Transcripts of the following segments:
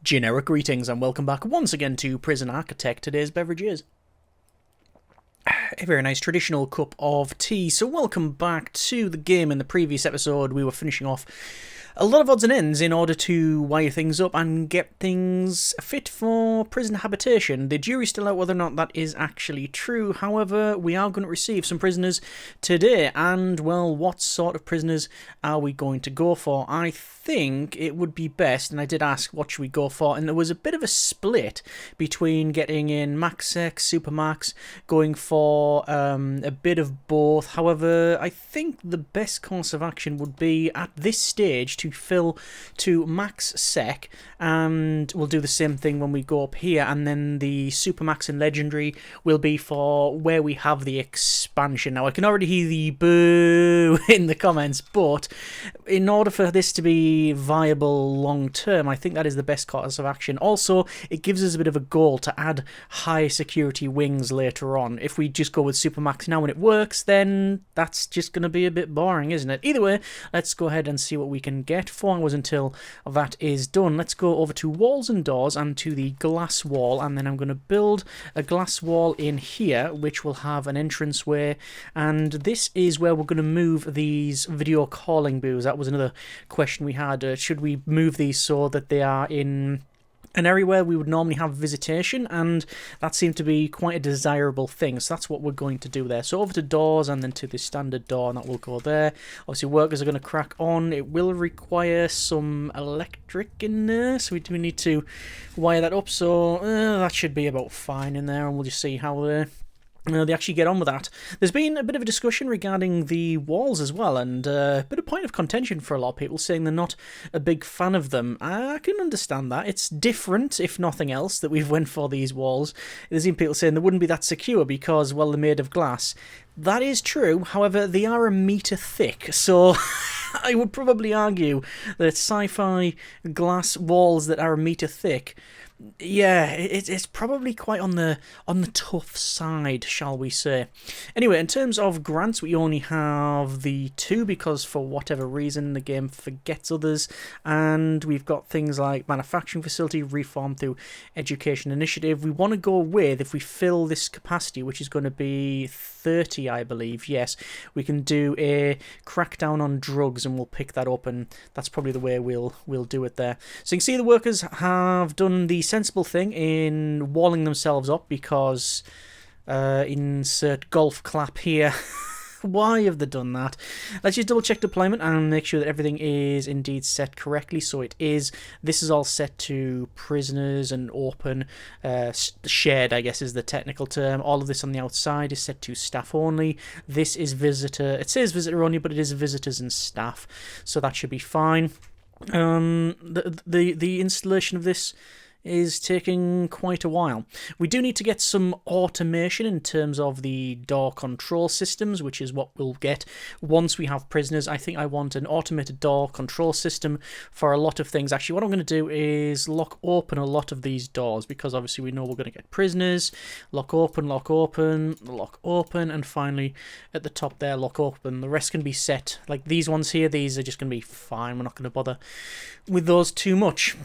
Generic greetings and welcome back once again to Prison Architect. Today's beverage is a very nice traditional cup of tea. So welcome back to the game. In the previous episode we were finishing off a lot of odds and ends in order to wire things up and get things fit for prison habitation. The jury's still out whether or not that is actually true. However, we are going to receive some prisoners today. And, well, what sort of prisoners are we going to go for? I think it would be best, and I did ask what should we go for, and there was a bit of a split between getting in Max-X, Supermax, going for a bit of both. However, I think the best course of action would be, at this stage, to fill to max sec, and we'll do the same thing when we go up here, and then the Supermax and Legendary will be for where we have the expansion. Now I can already hear the boo in the comments, but in order for this to be viable long term, I think that is the best course of action. Also, it gives us a bit of a goal to add high security wings later on. If we just go with Supermax now and it works, then that's just going to be a bit boring, isn't it? Either way, let's go ahead and see what we can get. 4 hours until that is done. Let's go over to walls and doors and to the glass wall, and then I'm going to build a glass wall in here which will have an entranceway, and this is where we're going to move these video calling booths. That was another question we had. Should we move these so that they are in an area where we would normally have visitation, and that seemed to be quite a desirable thing, so that's what we're going to do there. So over to doors and then to the standard door, and that will go there. Obviously workers are going to crack on. It will require some electric in there, so we do need to wire that up, so that should be about fine in there, and we'll just see how they actually get on with that. There's been a bit of a discussion regarding the walls as well, and a bit of point of contention for a lot of people, saying they're not a big fan of them. I can understand that. It's different, if nothing else, that we've went for these walls. There's even people saying they wouldn't be that secure because, well, they're made of glass. That is true, however, they are a metre thick, so I would probably argue that sci-fi glass walls that are a metre thick, yeah, it's probably quite on the tough side, shall we say. Anyway, in terms of grants, we only have the 2 because for whatever reason the game forgets others, and we've got things like manufacturing facility, reform through education initiative. We want to go with, if we fill this capacity, which is going to be 30, I believe, yes, we can do a crackdown on drugs, and we'll pick that up, and that's probably the way we'll do it there. So you can see the workers have done the sensible thing in walling themselves up, because insert golf clap here. Why have they done that? Let's just double check deployment and make sure that everything is indeed set correctly. So it is. This is all set to prisoners and open. Shared, I guess, is the technical term. All of this on the outside is set to staff only. This is visitor. It says visitor only, but it is visitors and staff, so that should be fine. The installation of this is taking quite a while. We do need to get some automation in terms of the door control systems, which is what we'll get once we have prisoners. I think I want an automated door control system for a lot of things. Actually, what I'm going to do is lock open a lot of these doors, because obviously we know we're going to get prisoners. Lock open, lock open, lock open, and finally at the top there, lock open. The rest can be set. Like these ones here, these are just going to be fine. We're not going to bother with those too much.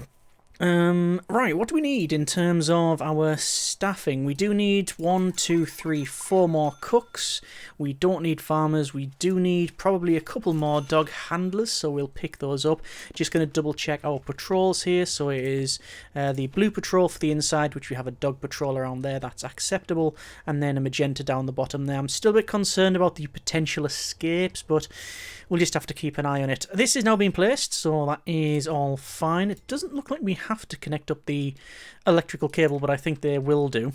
Right, what do we need in terms of our staffing? We do need 1, 2, 3, 4 more cooks. We don't need farmers. We do need probably a couple more dog handlers, so we'll pick those up. Just going to double check our patrols here. So it is the blue patrol for the inside, which we have a dog patrol around there. That's acceptable. And then a magenta down the bottom there. I'm still a bit concerned about the potential escapes, but we'll just have to keep an eye on it. This is now being placed, so that is all fine. It doesn't look like we have to connect up the electrical cable, but I think they will do.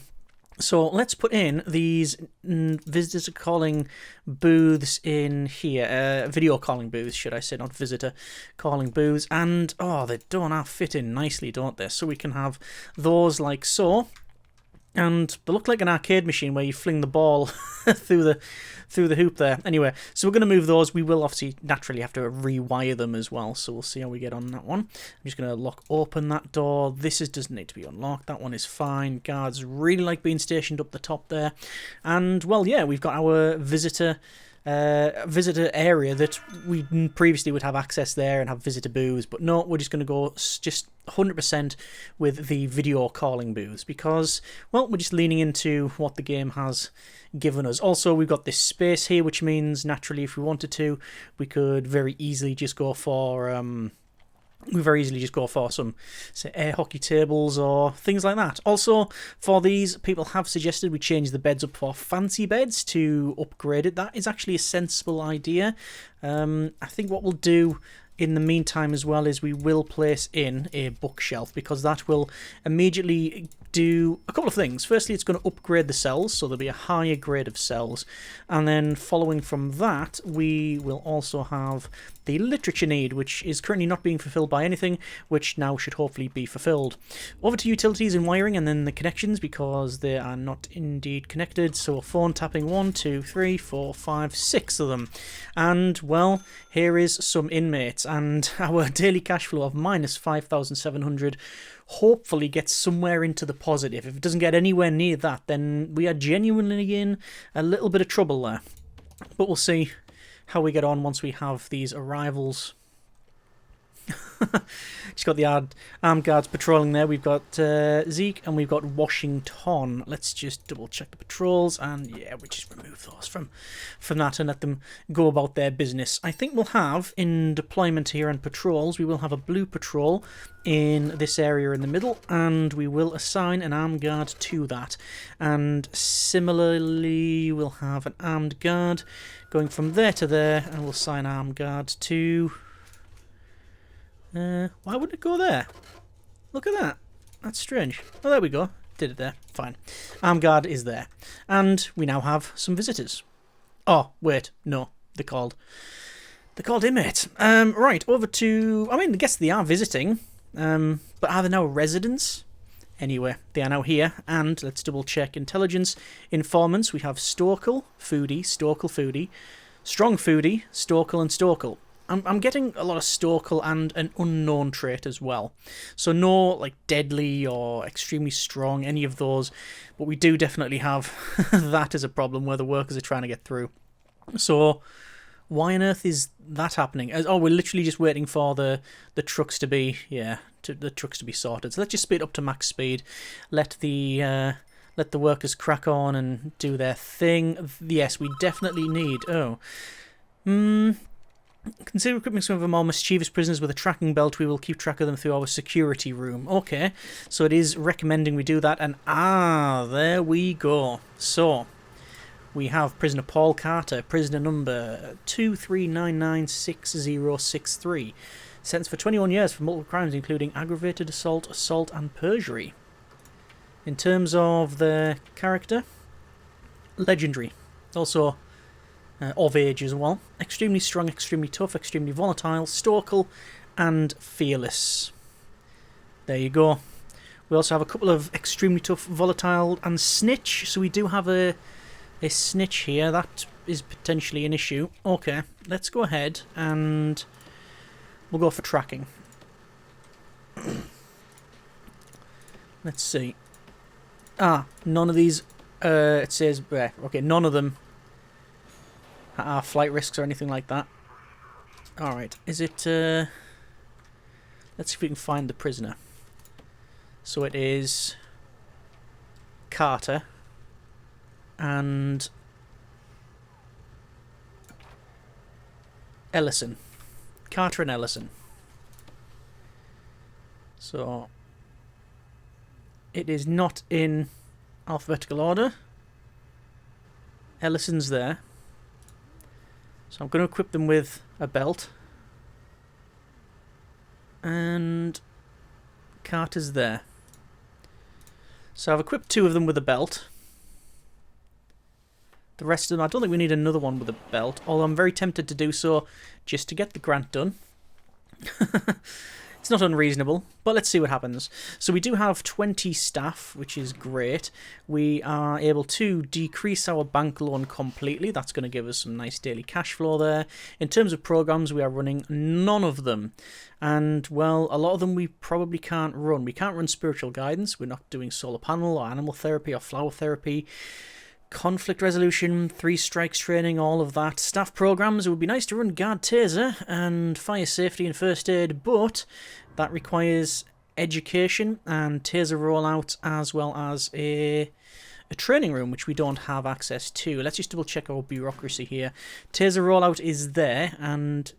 So let's put in these visitor calling booths in here. Video calling booths, should I say, not visitor calling booths. And, oh, they don't half fit in nicely, don't they? So we can have those like so. And they look like an arcade machine where you fling the ball through the hoop there. Anyway, so we're going to move those. We will obviously naturally have to rewire them as well, so we'll see how we get on that one. I'm just going to lock open that door. This doesn't need to be unlocked. That one is fine. Guards really like being stationed up the top there. And, well, yeah, we've got our visitor visitor area that we previously would have access there and have visitor booths, but no, we're just going to go just 100% with the video calling booths because, well, we're just leaning into what the game has given us. Also, we've got this space here, which means naturally if we wanted to, we could very easily just go for some, say, air hockey tables or things like that. Also, for these, people have suggested we change the beds up for fancy beds to upgrade it. That is actually a sensible idea. I think what we'll do in the meantime as well is we will place in a bookshelf because that will immediately do a couple of things. Firstly, it's going to upgrade the cells, so there'll be a higher grade of cells. And then following from that, we will also have the literature need, which is currently not being fulfilled by anything, which now should hopefully be fulfilled. Over to utilities and wiring and then the connections because they are not indeed connected. So phone tapping 1, 2, 3, 4, 5, 6 of them. And, well, here is some inmates and our daily cash flow of minus 5,700 hopefully gets somewhere into the positive. If it doesn't get anywhere near that, then we are genuinely in a little bit of trouble there. But we'll see how we get on once we have these arrivals. Just got the armed guards patrolling there. We've got Zeke and we've got Washington. Let's just double check the patrols and yeah, we just remove those from that and let them go about their business. I think we'll have in deployment here and patrols, we will have a blue patrol in this area in the middle and we will assign an armed guard to that. And similarly, we'll have an armed guard going from there to there and we'll assign armed guard to... why would it go there? Look at that. That's strange. Oh, there we go. Did it there. Fine. Armed guard is there. And we now have some visitors. Oh, wait. No. They're called inmates. Right. Over to... I mean, I guess they are visiting. But are they now residents? Anyway, they are now here. And let's double check intelligence. Informants. We have Storkel, Foodie, Storkel, Foodie, Strong Foodie, Storkel, and Storkel. I'm getting a lot of Storkel and an unknown trait as well. So no like deadly or extremely strong, any of those. But we do definitely have that as a problem where the workers are trying to get through. So why on earth is that happening? Oh, we're literally just waiting for the trucks to be, the trucks to be sorted. So let's just speed up to max speed. Let the workers crack on and do their thing. Yes, we definitely need... Consider equipping some of the more mischievous prisoners with a tracking belt. We will keep track of them through our security room. Okay, so it is recommending we do that. And there we go. So, we have prisoner Paul Carter, prisoner number 23996063. Sentenced for 21 years for multiple crimes, including aggravated assault, assault, and perjury. In terms of the character, legendary. Also... of age as well. Extremely strong, extremely tough, extremely volatile, Storkel, and fearless. There you go. We also have a couple of extremely tough, volatile, and snitch. So we do have a snitch here. That is potentially an issue. Okay, let's go ahead and we'll go for tracking. Let's see. None of these... it says... okay, none of them flight risks or anything like that. Alright, is it... let's see if we can find the prisoner. So it is... Carter. And... Ellison. Carter and Ellison. So... it is not in alphabetical order. Ellison's there. So I'm going to equip them with a belt. And Carter's there. So I've equipped 2 of them with a belt. The rest of them, I don't think we need another one with a belt, although I'm very tempted to do so just to get the grant done. It's not unreasonable, but let's see what happens. So we do have 20 staff, which is great. We are able to decrease our bank loan completely. That's going to give us some nice daily cash flow there. In terms of programs, we are running none of them. And, well, a lot of them we probably can't run. We can't run spiritual guidance. We're not doing solar panel or animal therapy or flower therapy. conflict resolution, 3 strikes training, all of that. Staff programs, it would be nice to run guard taser and fire safety and first aid, but that requires education and taser rollout as well as a training room, which we don't have access to. Let's just double check our bureaucracy here. Taser rollout is there, and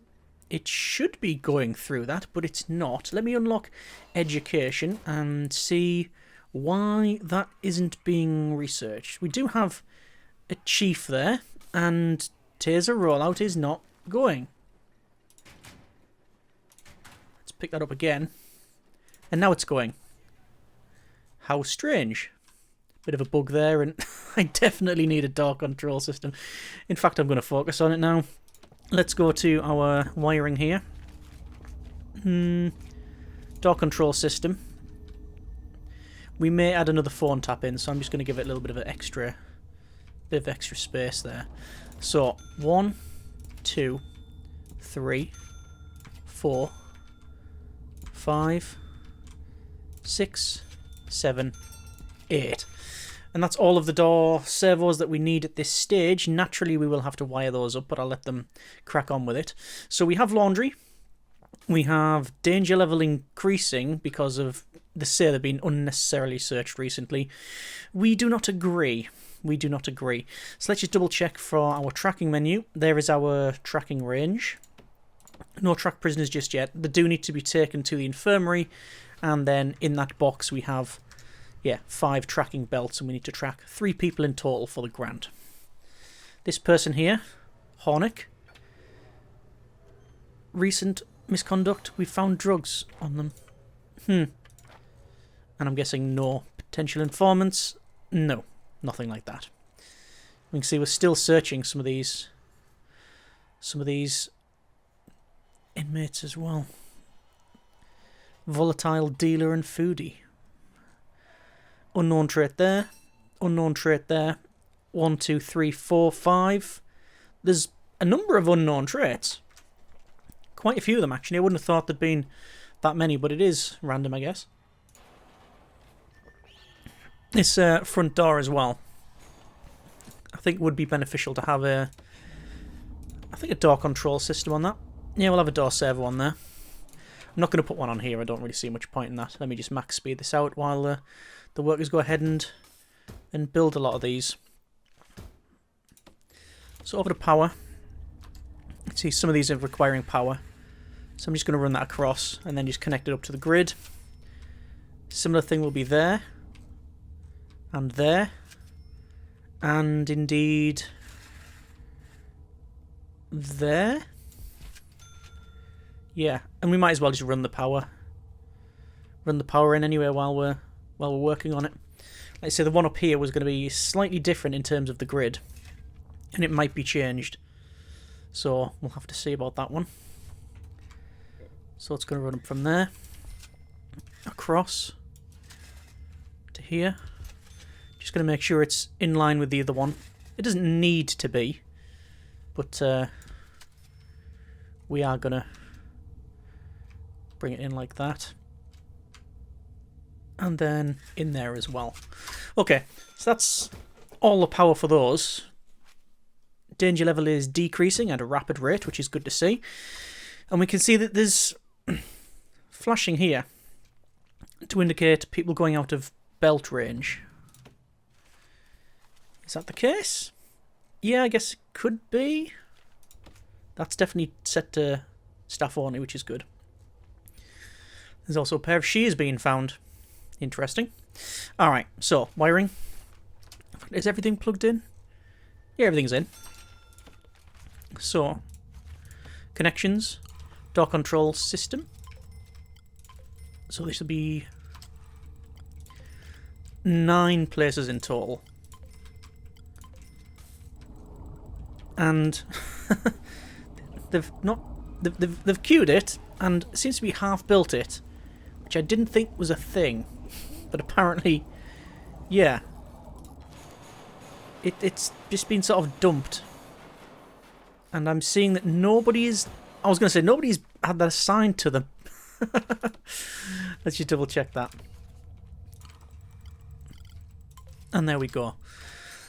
it should be going through that, but it's not. Let me unlock education and see why that isn't being researched. We do have a chief there, and taser rollout is not going. Let's pick that up again. And now it's going. How strange. Bit of a bug there, and I definitely need a door control system. In fact, I'm going to focus on it now. Let's go to our wiring here. Door control system. We may add another phone tap in, so I'm just going to give it a little bit of extra space there. So 1, 2, 3, 4, 5, 6, 7, 8. And that's all of the door servos that we need at this stage. Naturally, we will have to wire those up, but I'll let them crack on with it. So we have laundry. We have danger level increasing because of the say they've been unnecessarily searched recently. We do not agree. We do not agree. So let's just double check for our tracking menu. There is our tracking range. No track prisoners just yet. They do need to be taken to the infirmary. And then in that box we have 5 tracking belts, and we need to track 3 people in total for the grant. This person here, Hornick, recent misconduct, we found drugs on them. And I'm guessing no potential informants. No, nothing like that. We can see we're still searching some of these inmates as well. Volatile dealer and foodie. Unknown trait there. Unknown trait there. 1, 2, 3, 4, 5. There's a number of unknown traits. Quite a few of them, actually. I wouldn't have thought there'd been that many, but it is random, I guess. This front door as well. I think would be beneficial to have a door control system on that. Yeah, we'll have a door servo on there. I'm not going to put one on here. I don't really see much point in that. Let me just max speed this out while the workers go ahead and build a lot of these. So over to power. Let's see, some of these are requiring power. So I'm just going to run that across and then just connect it up to the grid. Similar thing will be there. And there. And indeed there. Yeah, and we might as well just run the power. Run the power in anyway while we're working on it. Like I say, the one up here was going to be slightly different in terms of the grid, and it might be changed. So we'll have to see about that one. So it's going to run up from there, across to here. Just going to make sure it's in line with the other one. It doesn't need to be, but we are going to bring it in like that. And then in there as well. Okay, so that's all the power for those. Danger level is decreasing at a rapid rate, which is good to see. And we can see that there's flashing here to indicate people going out of belt range. Is that the case? Yeah, I guess it could be. That's definitely set to staff only, which is good. There's also a pair of shears being found. Interesting. Alright, so, wiring. Is everything plugged in? Yeah, everything's in. So, connections. Door control system. So this will be 9 places in total. And they've queued it, and it seems to be half built it, which I didn't think was a thing, but apparently, yeah, it's just been sort of dumped, and I'm seeing that nobody's had that assigned to them. Let's just double check that, and there we go.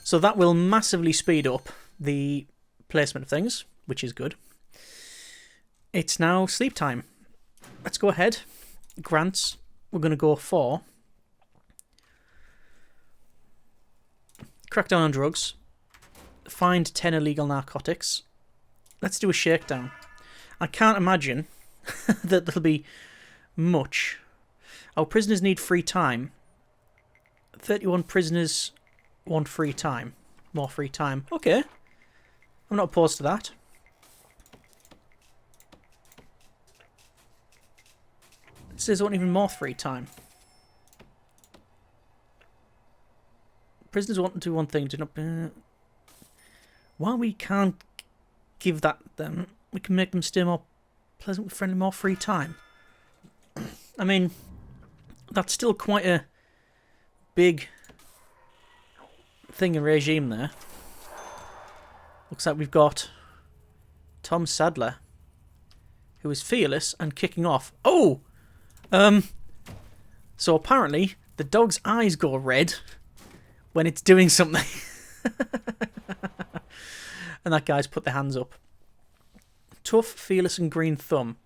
So that will massively speed up the placement of things, which is good. It's now sleep time. Let's go ahead. Grants, we're going to go for crack down on drugs, find 10 illegal narcotics. Let's do a shakedown. I can't imagine that there'll be much. Our prisoners need free time. 31 prisoners want free time. More free time. Okay. I'm not opposed to that. It says I want even more free time. Prisoners want to do one thing. Do not. While we can't give that them, we can make them stay more pleasant, friendly, more free time. I mean, that's still quite a big thing and regime there. Looks like we've got Tom Sadler, who is fearless and kicking off. Oh! So apparently the dog's eyes go red when it's doing something. And that guy's put their hands up. Tough, fearless and green thumb.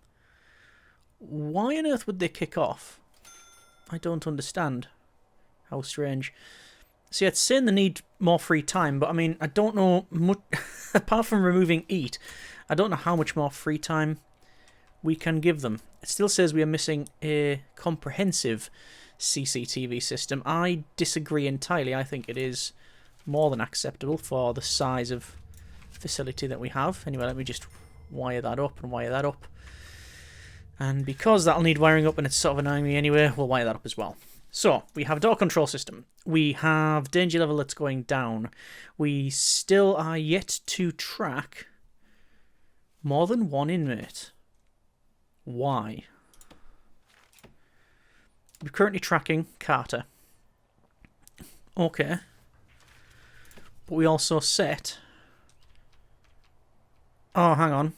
Why on earth would they kick off? I don't understand. How strange. See, it's saying they need more free time, but I mean, I don't know much, apart from removing eat, I don't know how much more free time we can give them. It still says we are missing a comprehensive CCTV system. I disagree entirely. I think it is more than acceptable for the size of facility that we have. Anyway, let me just wire that up and wire that up. And because that'll need wiring up and it's sort of annoying me anyway, we'll wire that up as well. So, we have a door control system. We have danger level that's going down. We still are yet to track more than one inmate. Why? We're currently tracking Carter. Okay. But we also set... Oh, hang on.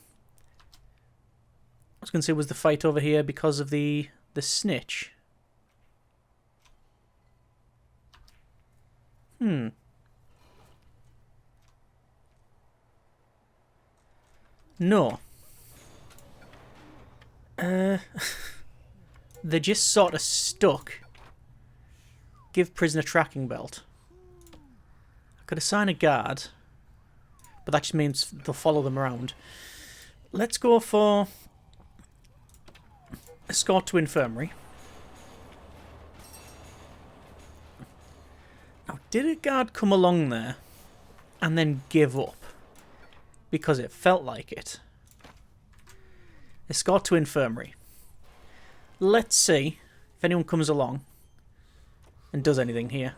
I was going to say, was the fight over here because of the snitch? No. They're just sort of stuck. Give prisoner tracking belt. I could assign a guard, but that just means they'll follow them around. Let's go for escort to infirmary. Now, did a guard come along there and then give up? Because it felt like it. Escort to infirmary. Let's see if anyone comes along and does anything here.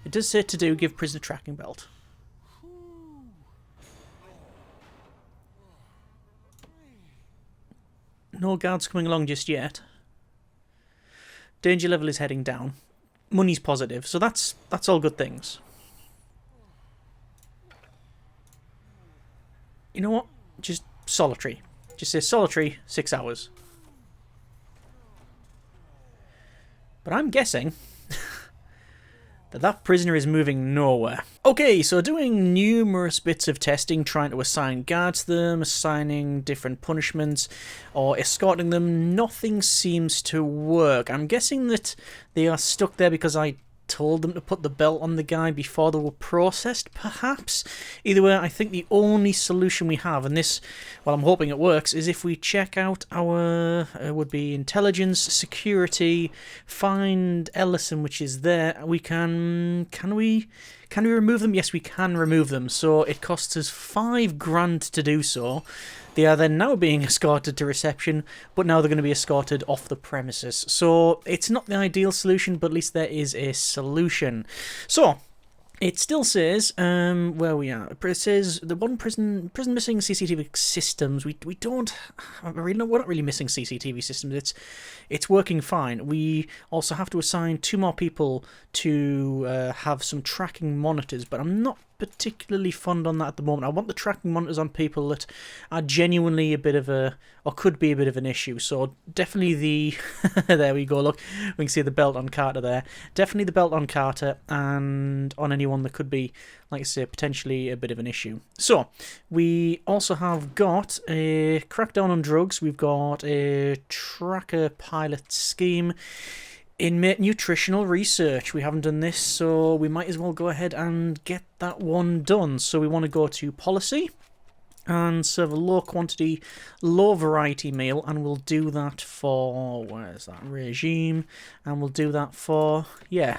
It does say to do give prisoner tracking belt. No guards coming along just yet. Danger level is heading down. Money's positive, so that's all good things. You know what? Just solitary. Just say solitary, 6 hours. But I'm guessing that prisoner is moving nowhere. Okay, so doing numerous bits of testing, trying to assign guards to them, assigning different punishments, or escorting them, nothing seems to work. I'm guessing that they are stuck there because I told them to put the belt on the guy before they were processed, perhaps? Either way, I think the only solution we have, and this, well, I'm hoping it works, is if we check out our, would be intelligence, security, find Ellison, which is there, we can we remove them? Yes, we can remove them, so it costs us $5,000 to do so. They are then now being escorted to reception, but now they're going to be escorted off the premises. So it's not the ideal solution, but at least there is a solution. So it still says where we are. It says the one prison missing CCTV systems. We're not really missing CCTV systems. It's working fine. We also have to assign 2 more people to have some tracking monitors, but I'm not particularly fond on that at the moment. I want the tracking monitors on people that are genuinely a bit of a, or could be a bit of an issue. So definitely the, there we go, look, we can see the belt on Carter there. Definitely the belt on Carter and on anyone that could be, like I say, potentially a bit of an issue. So we also have got a crackdown on drugs. We've got a tracker pilot scheme. Inmate nutritional research. We haven't done this, so we might as well go ahead and get that one done. So we want to go to policy and serve a low quantity, low variety meal, and we'll do that for, where's that, regime, and we'll do that for, yeah,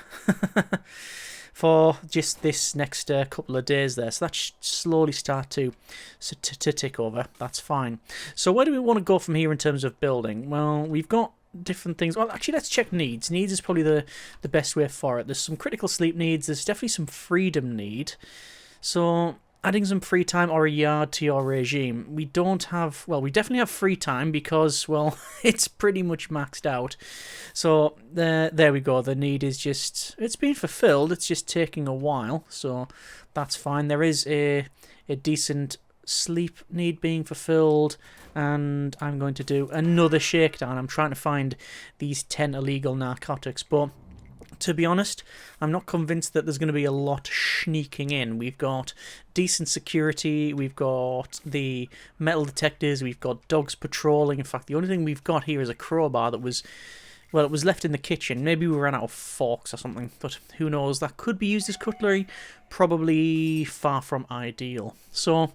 for just this next couple of days there. So that should slowly start to tick over. That's fine. So where do we want to go from here in terms of building? Well, we've got different things. Well, actually, let's check needs. Needs is probably the best way for it. There's some critical sleep needs. There's definitely some freedom need. So adding some free time or a yard to your regime. We don't have, well, we definitely have free time because, well, it's pretty much maxed out. So there we go. The need is just, it's been fulfilled. It's just taking a while. So that's fine. There is a decent sleep need being fulfilled, and I'm going to do another shakedown. I'm trying to find these 10 illegal narcotics, but to be honest, I'm not convinced that there's going to be a lot sneaking in. We've got decent security, we've got the metal detectors, we've got dogs patrolling. In fact, the only thing we've got here is a crowbar that was, well, it was left in the kitchen. Maybe we ran out of forks or something, but who knows? That could be used as cutlery. Probably far from ideal. So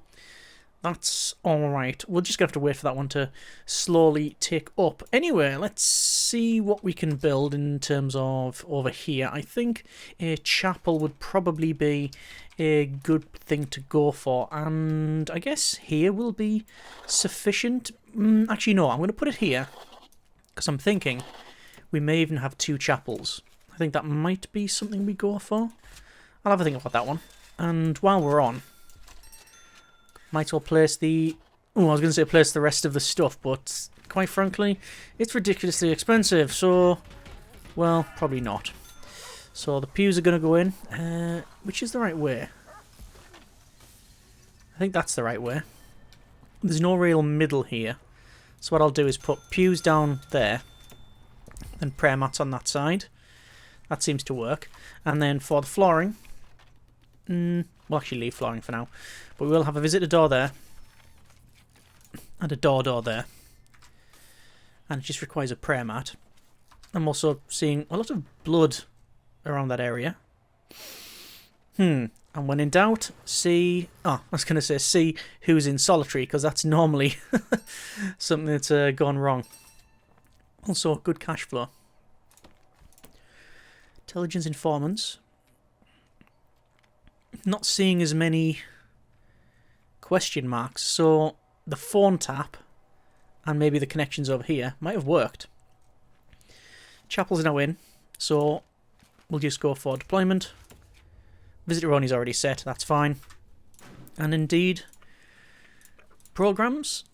that's alright. We're just going to have to wait for that one to slowly tick up. Anyway, let's see what we can build in terms of over here. I think a chapel would probably be a good thing to go for. And I guess here will be sufficient. Actually, no, I'm going to put it here because I'm thinking we may even have 2 chapels. I think that might be something we go for. I'll have a think about that one. And while we're on, might as well place the... Oh, I was going to say place the rest of the stuff, but quite frankly, it's ridiculously expensive, so... Well, probably not. So the pews are going to go in. Which is the right way? I think that's the right way. There's no real middle here. So what I'll do is put pews down there, and prayer mats on that side. That seems to work. And then for the flooring... we'll actually leave flooring for now. But we will have a visitor door there. And a door there. And it just requires a prayer mat. I'm also seeing a lot of blood around that area. And when in doubt, see... Oh, I was going to say see who's in solitary, because that's normally something that's gone wrong. Also, good cash flow. Intelligence informants. Not seeing as many question marks, so the phone tap and maybe the connections over here might have worked. Chapel's now in, so we'll just go for deployment. Visitor only is already set, that's fine. And indeed, programs.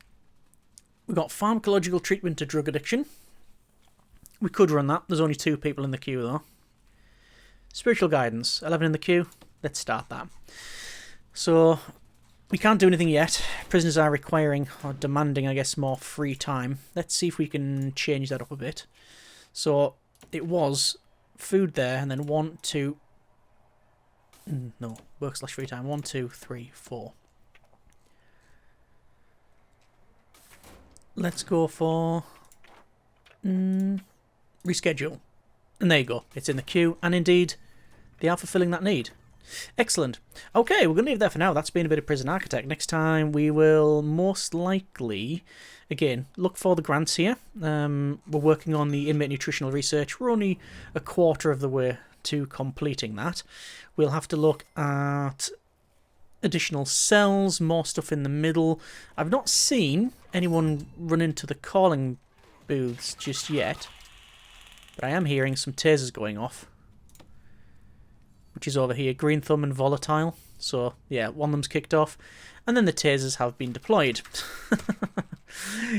We've got pharmacological treatment to drug addiction. We could run that. There's only 2 people in the queue though. Spiritual guidance, 11 in the queue. Let's start that. So, we can't do anything yet. Prisoners are requiring, or demanding, I guess, more free time. Let's see if we can change that up a bit. So, it was food there, and then 1, 2... No, work/free time. 1, 2, 3, 4. Let's go for... reschedule. And there you go. It's in the queue, and indeed, they are fulfilling that need. Excellent. Okay, we're going to leave that for now. That's been a bit of Prison Architect. Next time we will most likely, again, look for the grants here. We're working on the inmate nutritional research. We're only a quarter of the way to completing that. We'll have to look at additional cells, more stuff in the middle. I've not seen anyone run into the calling booths just yet, but I am hearing some tasers going off, which is over here, Green Thumb and Volatile. So, yeah, one of them's kicked off. And then the tasers have been deployed.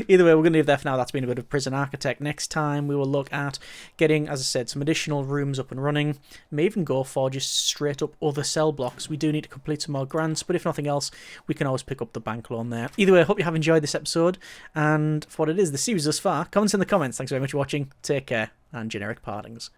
Either way, we're going to leave there for now. That's been a bit of Prison Architect. Next time, we will look at getting, as I said, some additional rooms up and running. May even go for just straight up other cell blocks. We do need to complete some more grants, but if nothing else, we can always pick up the bank loan there. Either way, I hope you have enjoyed this episode, and for what it is, the series thus far, comments in the comments. Thanks very much for watching. Take care, and generic partings.